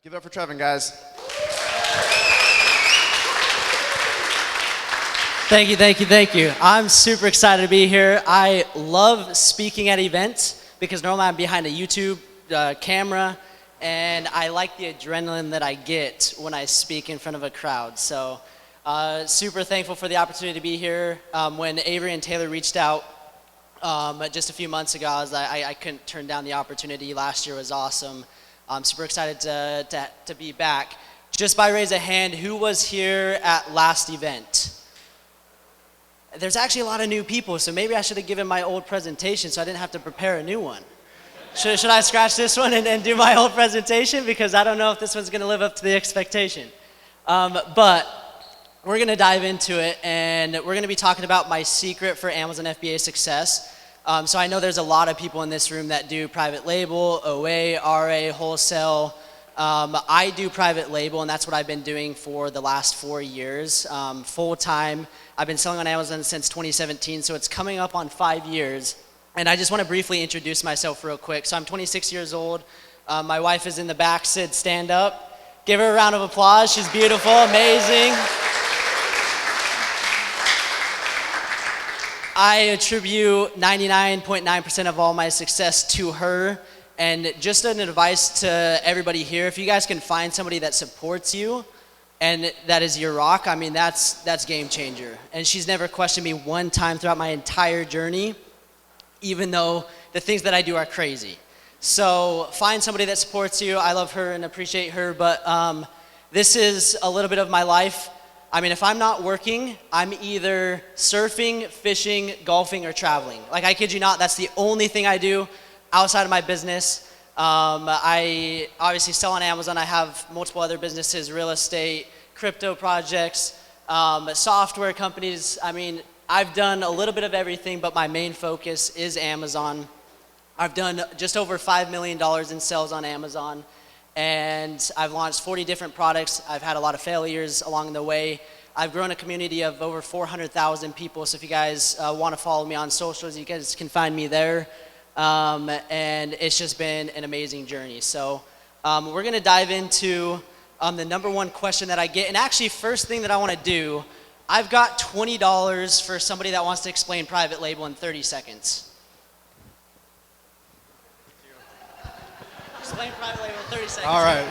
Give it up for Trevin, guys. Thank you, thank you, thank you. I'm super excited to be here. I love speaking at events because normally I'm behind a YouTube camera, and I like the adrenaline that I get when I speak in front of a crowd. So super thankful for the opportunity to be here. When Avery and Taylor reached out just a few months ago, I couldn't turn down the opportunity. Last year was awesome. I'm super excited to be back. Just by raise of hand, who was here at last event? There's actually a lot of new people, so maybe I should have given my old presentation so I didn't have to prepare a new one. Should I scratch this one and do my old presentation? Because I don't know if this one's gonna live up to the expectation. But we're gonna dive into it, and we're gonna be talking about my secret for Amazon FBA success. So I know there's a lot of people in this room that do private label, OA, RA, wholesale. I do private label, and that's what I've been doing for the last 4 years, full time. I've been selling on Amazon since 2017, so it's coming up on 5 years. And I just want to briefly introduce myself real quick. So I'm 26 years old. My wife is in the back. Sid, stand up. Give her a round of applause. She's beautiful, amazing. I attribute 99.9% of all my success to her. And just an advice to everybody here, if you guys can find somebody that supports you and that is your rock, I mean, that's game changer. And she's never questioned me one time throughout my entire journey, even though the things that I do are crazy. So find somebody that supports you. I love her and appreciate her, but this is a little bit of my life. I mean, if I'm not working, I'm either surfing, fishing, golfing, or traveling. Like, I kid you not, that's the only thing I do outside of my business. I obviously sell on Amazon. I have multiple other businesses, real estate, crypto projects, software companies. I mean, I've done a little bit of everything, but my main focus is Amazon. I've done just over $5 million in sales on Amazon, and I've launched 40 different products. I've had a lot of failures along the way. I've grown a community of over 400,000 people, so if you guys want to follow me on socials, you guys can find me there. And it's just been an amazing journey. So we're gonna dive into the number one question that I get. And actually, first thing that I wanna do, I've got $20 for somebody that wants to explain private label in 30 seconds. Explain private label in 30 seconds. All right.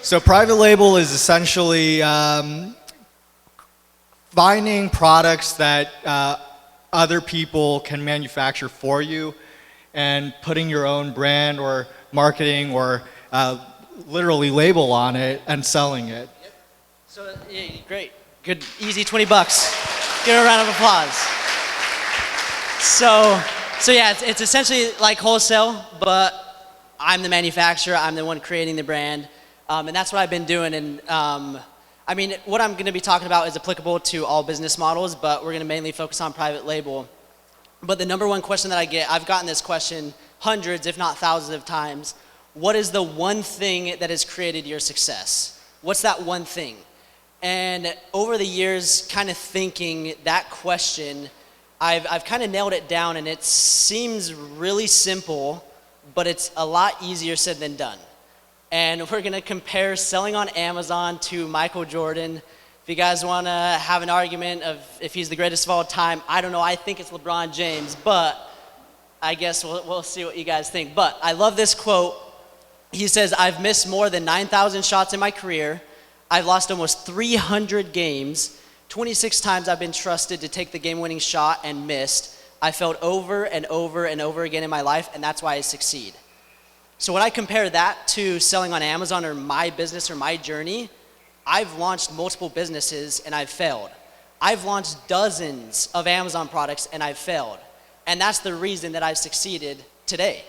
So private label is essentially finding products that other people can manufacture for you and putting your own brand or marketing or literally label on it and selling it. Yep. So yeah, great, good, easy 20 bucks. Give her a round of applause. So yeah, it's essentially like wholesale, but I'm the manufacturer, I'm the one creating the brand, and that's what I've been doing. And I mean, what I'm gonna be talking about is applicable to all business models, but we're gonna mainly focus on private label. But the number one question that I get, I've gotten this question hundreds, if not thousands of times. What is the one thing that has created your success? What's that one thing? And over the years, kind of thinking that question, I've kind of nailed it down, and it seems really simple, but it's a lot easier said than done. And we're gonna compare selling on Amazon to Michael Jordan. If you guys wanna have an argument of if he's the greatest of all time, I don't know, I think it's LeBron James, but I guess we'll see what you guys think. But I love this quote. He says, "I've missed more than 9,000 shots in my career. I've lost almost 300 games. 26 times I've been trusted to take the game-winning shot and missed. I failed over and over and over again in my life, and that's why I succeed." So when I compare that to selling on Amazon or my business or my journey, I've launched multiple businesses and I've failed. I've launched dozens of Amazon products and I've failed. And that's the reason that I've succeeded today,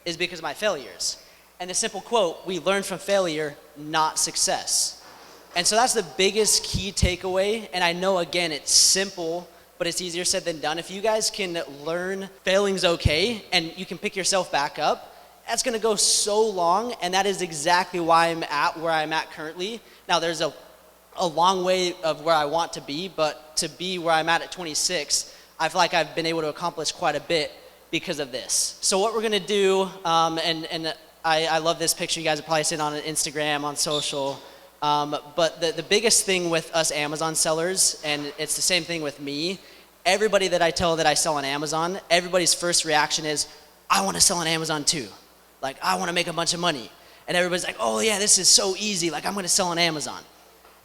is because of my failures. And the simple quote, we learn from failure, not success. And so that's the biggest key takeaway. And I know, again, it's simple, but it's easier said than done. If you guys can learn failing's okay and you can pick yourself back up, that's gonna go so long, and that is exactly why I'm at where I'm at currently. Now, there's a long way of where I want to be, but to be where I'm at 26, I feel like I've been able to accomplish quite a bit because of this. So what we're gonna do, and I love this picture. You guys have probably seen it on Instagram, on social. But the biggest thing with us Amazon sellers, and it's the same thing with me, everybody that I tell that I sell on Amazon, everybody's first reaction is, I want to sell on Amazon too. Like, I want to make a bunch of money. And everybody's like, oh yeah, this is so easy. Like, I'm going to sell on Amazon.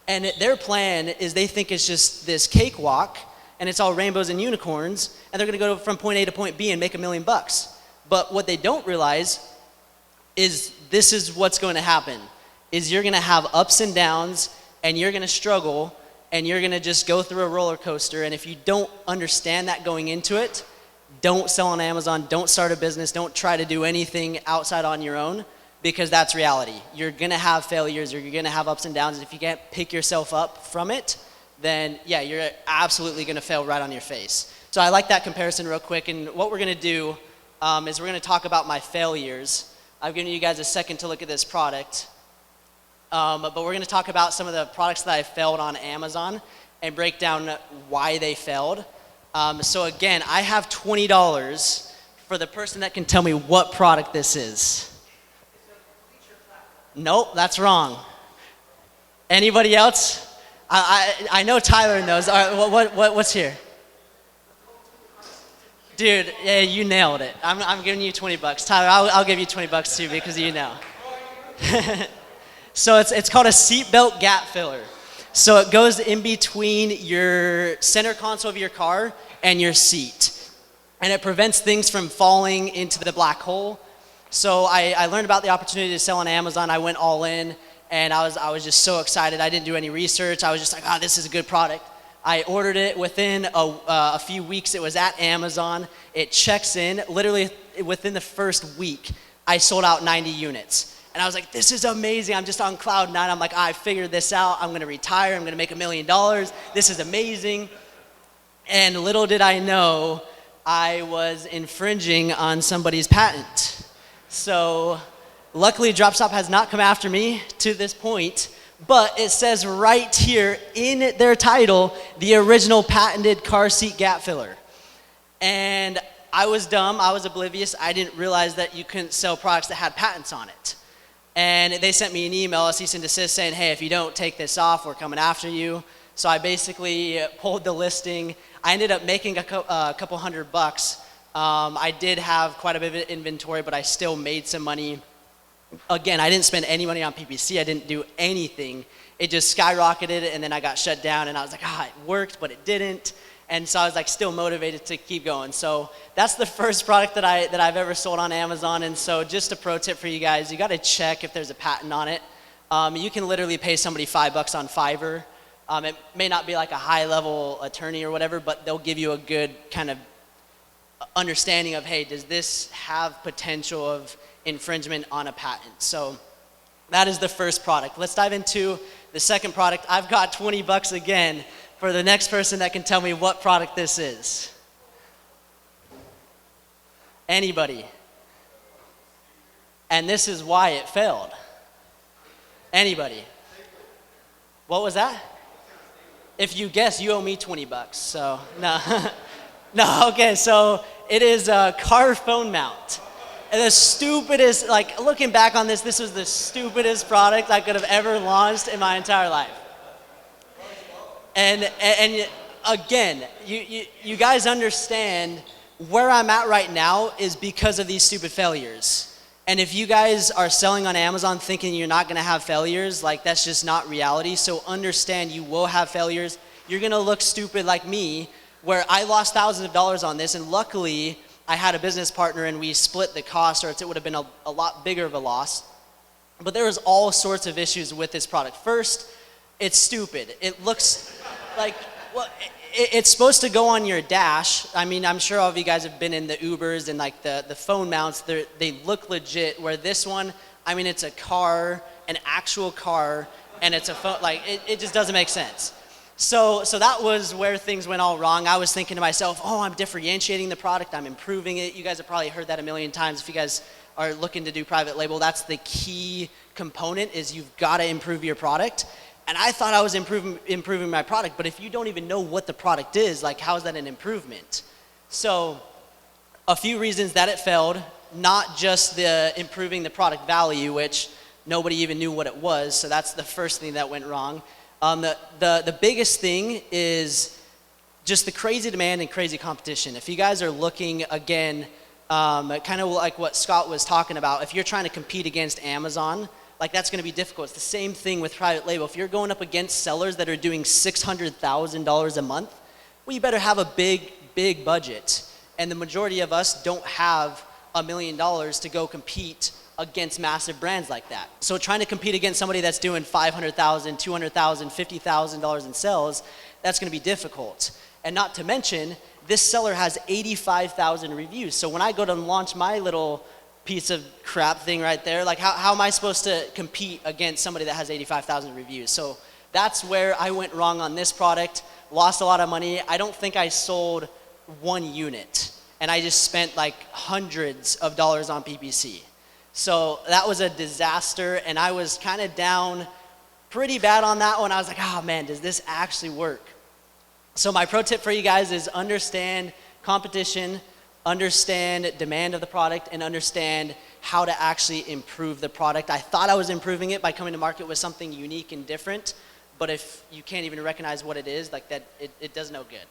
And their plan is they think it's just this cakewalk, and it's all rainbows and unicorns, and they're going to go from point A to point B and make $1 million. But what they don't realize is this is what's going to happen, is you're going to have ups and downs, and you're going to struggle, and you're going to just go through a roller coaster. And if you don't understand that going into it, don't sell on Amazon, don't start a business, don't try to do anything outside on your own, because that's reality. You're going to have failures, or you're going to have ups and downs, and if you can't pick yourself up from it, then yeah, you're absolutely going to fail right on your face. So I like that comparison real quick, and what we're going to do is we're going to talk about my failures. I've given you guys a second to look at this product, but we're going to talk about some of the products that I failed on Amazon and break down why they failed. So again, I have $20 for the person that can tell me what product this is. Nope, that's wrong. Anybody else? I know Tyler knows. All right, what's here? Dude, yeah, you nailed it. I'm giving you $20. Tyler, I'll give you $20 too because you know. So it's called a seatbelt gap filler. So it goes in between your center console of your car and your seat. And it prevents things from falling into the black hole. So I learned about the opportunity to sell on Amazon. I went all in, and I was just so excited. I didn't do any research. I was just like, oh, this is a good product. I ordered it within a few weeks. It was at Amazon. It checks in. Literally within the first week, I sold out 90 units. And I was like, this is amazing. I'm just on cloud nine. I'm like, I figured this out. I'm going to retire. I'm going to make $1 million. This is amazing. And little did I know, I was infringing on somebody's patent. So luckily, DropStop has not come after me to this point. But it says right here in their title, the original patented car seat gap filler. And I was dumb. I was oblivious. I didn't realize that you couldn't sell products that had patents on it. And they sent me an email, a cease and desist, saying, hey, if you don't take this off, we're coming after you. So I basically pulled the listing. I ended up making a couple $100. I did have quite a bit of inventory, but I still made some money. Again, I didn't spend any money on PPC. I didn't do anything. It just skyrocketed, and then I got shut down, and I was like, it worked, but it didn't. And so I was like still motivated to keep going. So that's the first product that I've ever sold on Amazon. And so just a pro tip for you guys, you got to check if there's a patent on it. You can literally pay somebody $5 on Fiverr. It may not be like a high-level attorney or whatever, but they'll give you a good kind of understanding of, hey, does this have potential of infringement on a patent? So that is the first product. Let's dive into the second product. I've got $20 again for the next person that can tell me what product this is. Anybody? And this is why it failed. Anybody? What was that? If you guess, you owe me $20. So no, no. Okay, so it is a car phone mount. And the stupidest, like looking back on this, this was the stupidest product I could have ever launched in my entire life. And again, you guys understand where I'm at right now is because of these stupid failures. And if you guys are selling on Amazon thinking you're not going to have failures, like that's just not reality. So understand you will have failures. You're going to look stupid like me, where I lost thousands of dollars on this, and luckily I had a business partner and we split the cost, or it would have been a lot bigger of a loss. But there was all sorts of issues with this product. First, it's stupid. It looks like, well, it's supposed to go on your dash. I mean, I'm sure all of you guys have been in the Ubers and like the phone mounts. They look legit, where this one, I mean, it's a car, an actual car, and it's a phone. Like, it just doesn't make sense. So that was where things went all wrong. I was thinking to myself, oh, I'm differentiating the product. I'm improving it. You guys have probably heard that a million times. If you guys are looking to do private label, that's the key component, is you've got to improve your product. And I thought I was improving my product, but if you don't even know what the product is, like how is that an improvement? So a few reasons that it failed. not just the improving the product value, which nobody even knew what it was, so that's the first thing that went wrong. The biggest thing is just the crazy demand and crazy competition. If you guys are looking, again, kind of like what Scott was talking about, if you're trying to compete against Amazon, like that's going to be difficult. It's the same thing with private label. If you're going up against sellers that are doing $600,000 a month, well, you better have a big budget. And the majority of us don't have $1 million to go compete against massive brands like that. So trying to compete against somebody that's doing $500,000, $200,000, $50,000 in sales, that's going to be difficult. And not to mention, this seller has 85,000 reviews. So when I go to launch my little piece of crap thing right there, like how am I supposed to compete against somebody that has 85,000 reviews? So that's where I went wrong on this product, lost a lot of money. I don't think I sold one unit, and I just spent like hundreds of dollars on PPC. So that was a disaster, and I was kind of down pretty bad on that one. I was like, oh man, does this actually work? So my pro tip for you guys is understand competition, understand demand of the product, and understand how to actually improve the product. I thought I was improving it by coming to market with something unique and different, but if you can't even recognize what it is, like that, it does no good.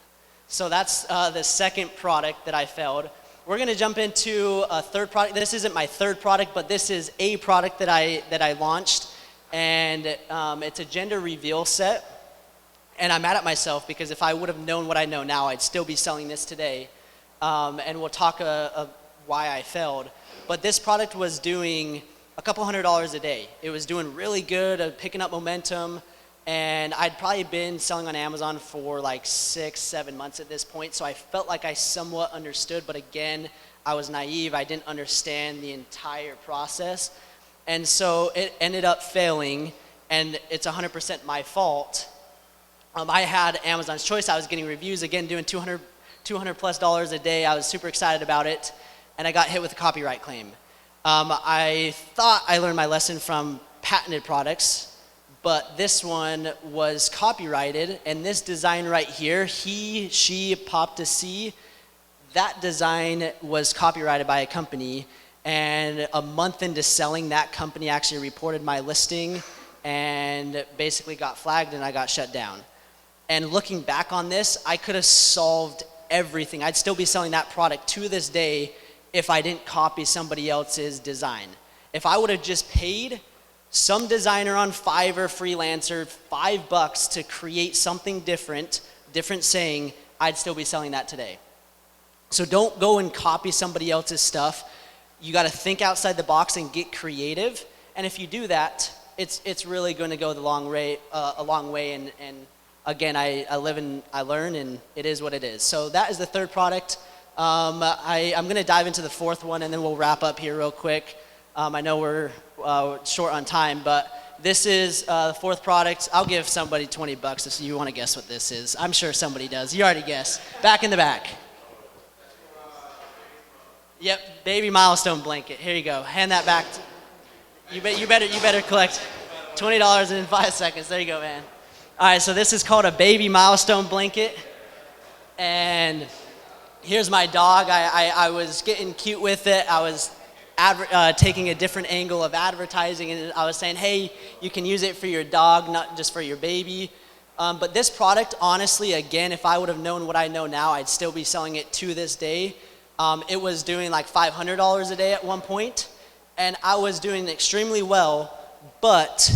So that's the second product that I failed. We're gonna jump into a third product. This isn't my third product, but this is a product that I launched, and it's a gender reveal set. And I'm mad at myself because if I would have known what I know now, I'd still be selling this today. And we'll talk why I failed. But this product was doing a couple $100s a day. It was doing really good, picking up momentum. And I'd probably been selling on Amazon for like 6-7 months at this point. So I felt like I somewhat understood, but again, I was naive. I didn't understand the entire process. And so it ended up failing, and it's 100% my fault. I had Amazon's Choice. I was getting reviews, again, doing $200 plus a day. I was super excited about it, and I got hit with a copyright claim. I thought I learned my lesson from patented products, but this one was copyrighted, and this design right here, he, she, pop to see, that design was copyrighted by a company, and a month into selling, that company actually reported my listing and basically got flagged, and I got shut down. And looking back on this, I could have solved everything. I'd still be selling that product to this day if I didn't copy somebody else's design. If I would have just paid some designer on Fiverr, freelancer, $5 to create something different saying, I'd still be selling that today. So don't go and copy somebody else's stuff. You got to think outside the box and get creative. And if you do that, it's really going to go a long way. And again, I live and I learn, and it is what it is. So that is the third product. I'm going to dive into the fourth one, and then we'll wrap up here real quick. I know we're short on time, but this is the fourth product. I'll give somebody $20 if you want to guess what this is. I'm sure somebody does. You already guessed. Back in the back. Yep, baby milestone blanket. Here you go. Hand that back. You better collect $20 in 5 seconds. There you go, man. All right, so this is called a baby milestone blanket, and here's my dog. I was getting cute with it. I was taking a different angle of advertising, and I was saying, hey, you can use it for your dog, not just for your baby. But this product, honestly, again, if I would have known what I know now, I'd still be selling it to this day. It was doing like $500 a day at one point, and I was doing extremely well, but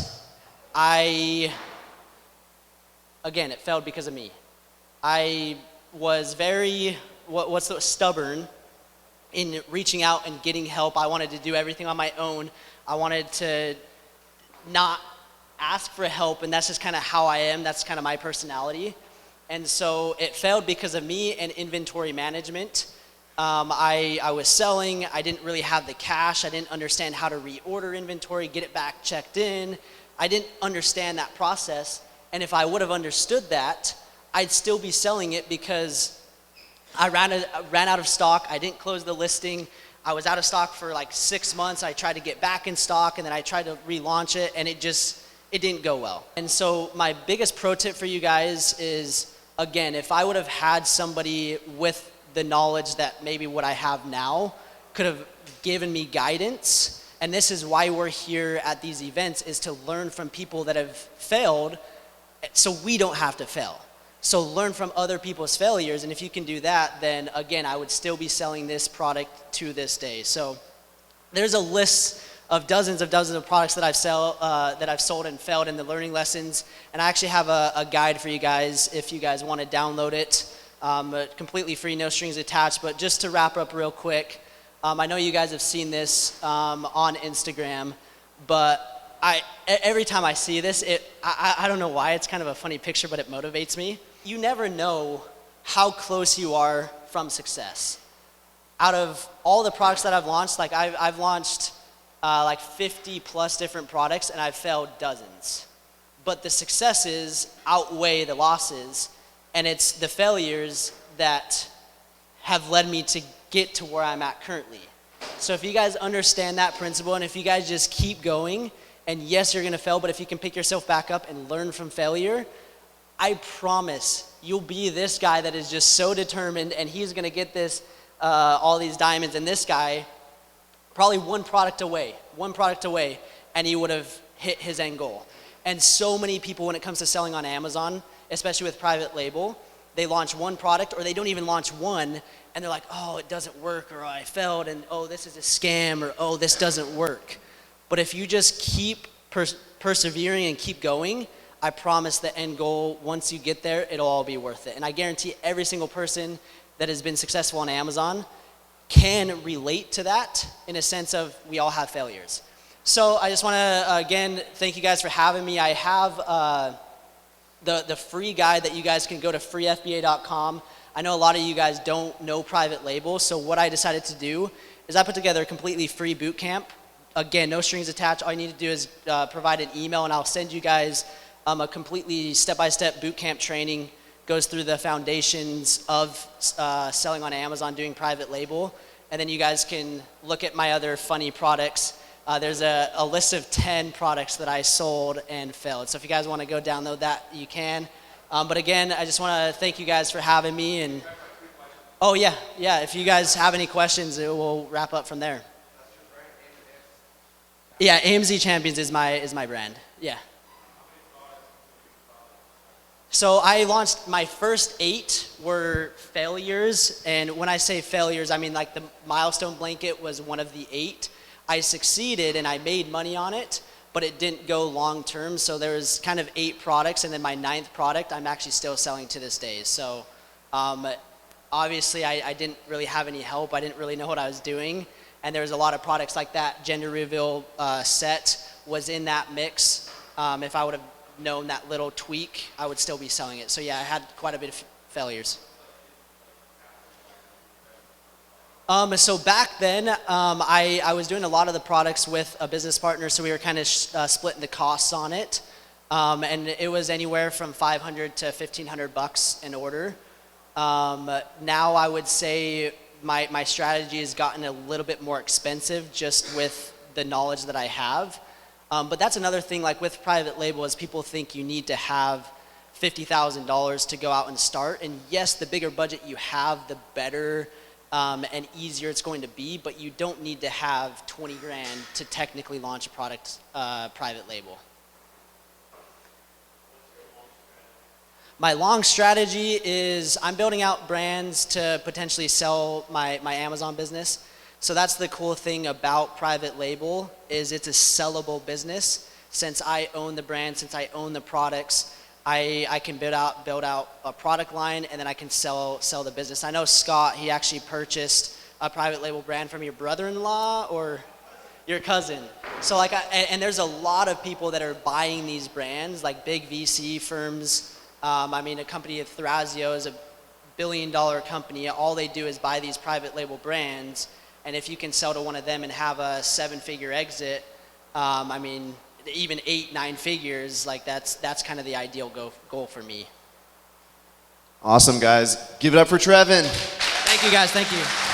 again, it failed because of me. I was very, stubborn in reaching out and getting help. I wanted to do everything on my own. I wanted to not ask for help, and that's just kind of how I am. That's kind of my personality. And so it failed because of me and inventory management. I was selling. I didn't really have the cash. I didn't understand how to reorder inventory, get it back checked in. I didn't understand that process. And if I would have understood that, I'd still be selling it because I ran out of stock. I didn't close the listing. I was out of stock for like 6 months. I tried to get back in stock, and then I tried to relaunch it, and it didn't go well. And so my biggest pro tip for you guys is, again, if I would have had somebody with the knowledge that maybe what I have now could have given me guidance. And this is why we're here at these events, is to learn from people that have failed so we don't have to fail. So learn from other people's failures, and if you can do that, then again, I would still be selling this product to this day. So there's a list of dozens of products that I've sold and failed in the learning lessons, and I actually have a guide for you guys if you guys want to download it. Completely free, no strings attached. But just to wrap up real quick, I know you guys have seen this on Instagram, but every time I see this, I don't know why, it's kind of a funny picture, but it motivates me. You never know how close you are from success. Out of all the products that I've launched, like I've launched like 50 plus different products, and I've failed dozens. But the successes outweigh the losses, and it's the failures that have led me to get to where I'm at currently. So if you guys understand that principle, and if you guys just keep going, and yes, you're gonna fail, but if you can pick yourself back up and learn from failure, I promise you'll be this guy that is just so determined, and he's gonna get this, all these diamonds, and this guy, probably one product away, and he would have hit his end goal. And so many people, when it comes to selling on Amazon, especially with private label, they launch one product, or they don't even launch one, and they're like, oh, it doesn't work, or I failed, and oh, this is a scam, or oh, this doesn't work. But if you just keep persevering and keep going, I promise the end goal, once you get there, it'll all be worth it. And I guarantee every single person that has been successful on Amazon can relate to that, in a sense of we all have failures. So I just want to, again, thank you guys for having me. I have the free guide that you guys can go to freefba.com. I know a lot of you guys don't know private label, so what I decided to do is I put together a completely free boot camp. Again, no strings attached. All you need to do is provide an email, and I'll send you guys a completely step-by-step boot camp training. Goes through the foundations of selling on Amazon, doing private label, and then you guys can look at my other funny products. There's a list of 10 products that I sold and failed. So if you guys want to go download that, you can. But again, I just want to thank you guys for having me. And oh yeah, if you guys have any questions, it will wrap up from there. Yeah, AMZ Champions is my brand. Yeah. So I launched, my first 8 were failures, and when I say failures, I mean like the milestone blanket was one of the 8. I succeeded and I made money on it, but it didn't go long term. So there was kind of 8 products, and then my 9th product I'm actually still selling to this day. So obviously I didn't really have any help. I didn't really know what I was doing, and there was a lot of products like that gender reveal set was in that mix. If I would have known that little tweak, I would still be selling it. So yeah, I had quite a bit of failures. So back then, I was doing a lot of the products with a business partner, so we were kind of splitting the costs on it. And it was anywhere from $500 to $1,500 an order. Now I would say my strategy has gotten a little bit more expensive just with the knowledge that I have. But that's another thing, like with private label, is people think you need to have $50,000 to go out and start. And yes, the bigger budget you have, the better and easier it's going to be, but you don't need to have 20 grand to technically launch a product private label. My long strategy is I'm building out brands to potentially sell my Amazon business. So that's the cool thing about private label, is it's a sellable business. Since I own the brand, since I own the products, I can build out a product line, and then I can sell the business. I know Scott, he actually purchased a private label brand from your brother-in-law or your cousin. So like, and there's a lot of people that are buying these brands, like big VC firms. I mean, a company of Thrasio is $1 billion company. All they do is buy these private label brands. And if you can sell to one of them and have a 7-figure exit, I mean, even 8-9 figures, like that's kind of the ideal goal for me. Awesome, guys. Give it up for Trevin. Thank you, guys. Thank you.